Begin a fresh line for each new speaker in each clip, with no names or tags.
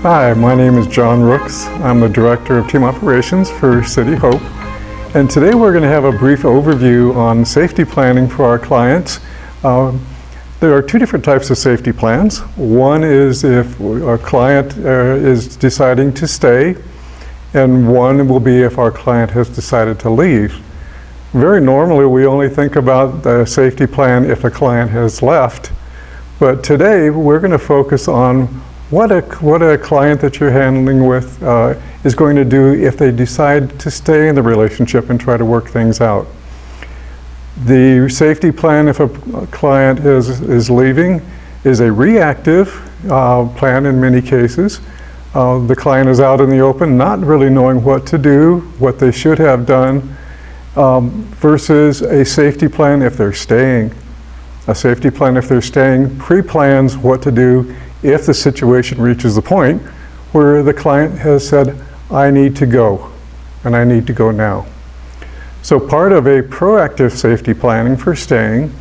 Hi, my name is John Rooks. I'm the Director of Team Operations for City Hope. And today we're going to have a brief overview on safety planning for our clients. There are two different types of safety plans. One is if our client is deciding to stay, and one will be if our client has decided to leave. Very normally we only think about the safety plan if a client has left, but today we're going to focus on what a client that you're handling with is going to do if they decide to stay in the relationship and try to work things out. The safety plan if a client is leaving is a reactive plan in many cases. The client is out in the open not really knowing what to do, what they should have done, versus a safety plan if they're staying. A safety plan if they're staying pre-plans what to do if the situation reaches the point where the client has said, I need to go, and I need to go now. So part of a proactive safety planning for staying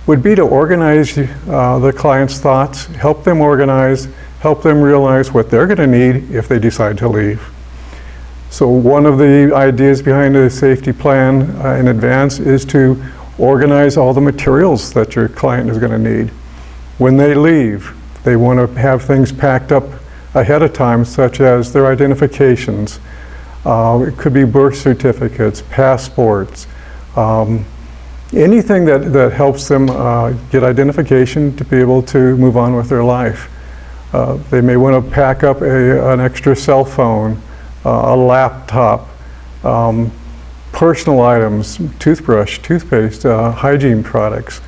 would be to organize the client's thoughts, help them organize, help them realize what they're going to need if they decide to leave. So one of the ideas behind a safety plan in advance is to organize all the materials that your client is going to need. When they leave, they want to have things packed up ahead of time, such as their identifications. It could be birth certificates, passports, anything that helps them get identification to be able to move on with their life. They may want to pack up an extra cell phone, a laptop, personal items, toothbrush, toothpaste, hygiene products.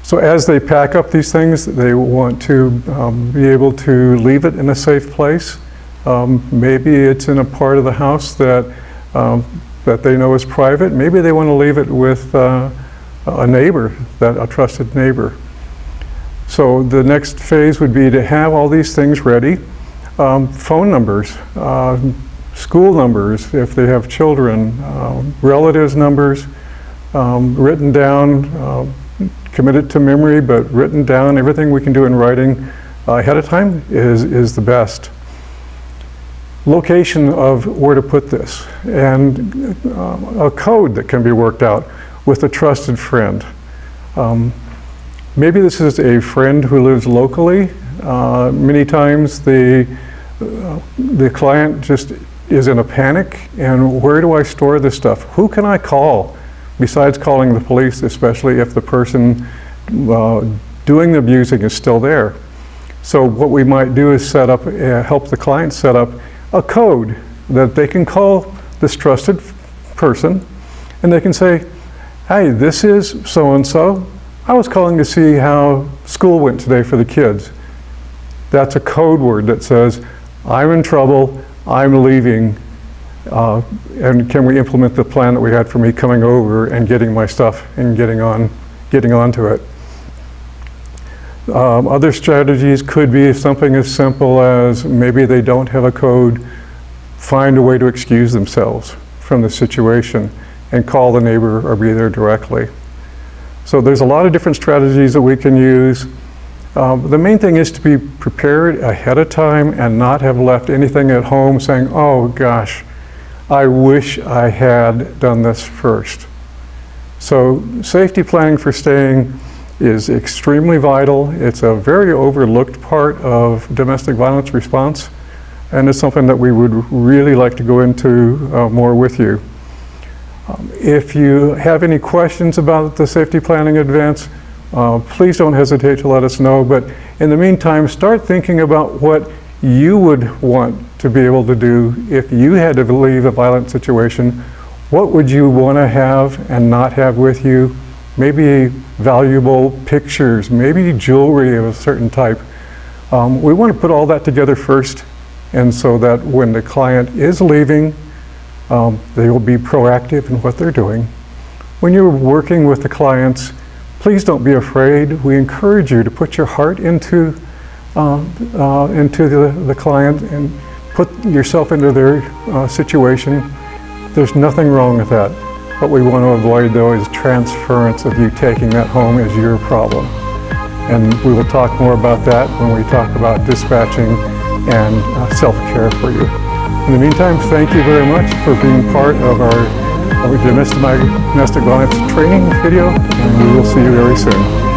So as they pack up these things, they want to be able to leave it in a safe place. Maybe it's in a part of the house that they know is private. Maybe they want to leave it with a neighbor, a trusted neighbor. So the next phase would be to have all these things ready. Phone numbers, school numbers if they have children, relatives numbers, written down, committed to memory, but written down. Everything we can do in writing ahead of time is the best. Location of where to put this, and a code that can be worked out with a trusted friend. Maybe this is a friend who lives locally. Many times the client just is in a panic, and where do I store this stuff? Who can I call besides calling the police, especially if the person doing the abusing is still there? So what we might do is set up, help the client set up a code that they can call this trusted person, and they can say, hey, this is so-and-so. I was calling to see how school went today for the kids. That's a code word that says, I'm in trouble, I'm leaving, and can we implement the plan that we had for me coming over and getting my stuff and getting onto it. Other strategies could be something as simple as maybe they don't have a code, find a way to excuse themselves from the situation and call the neighbor or be there directly. So there's a lot of different strategies that we can use. The main thing is to be prepared ahead of time and not have left anything at home saying, oh gosh, I wish I had done this first. So safety planning for staying is extremely vital. It's a very overlooked part of domestic violence response, and it's something that we would really like to go into more with you. If you have any questions about the safety planning advance, please don't hesitate to let us know. But in the meantime, start thinking about what you would want to be able to do if you had to leave a violent situation. What would you want to have and not have with you? Maybe valuable pictures, maybe jewelry of a certain type. We want to put all that together first, and so that when the client is leaving, they will be proactive in what they're doing. When you're working with the clients, please don't be afraid. We encourage you to put your heart into the client and put yourself into their situation. There's nothing wrong with that. What we want to avoid, though, is transference of you taking that home as your problem. And we will talk more about that when we talk about dispatching and self-care for you. In the meantime, thank you very much for being part of our domestic violence training video, and we will see you very soon.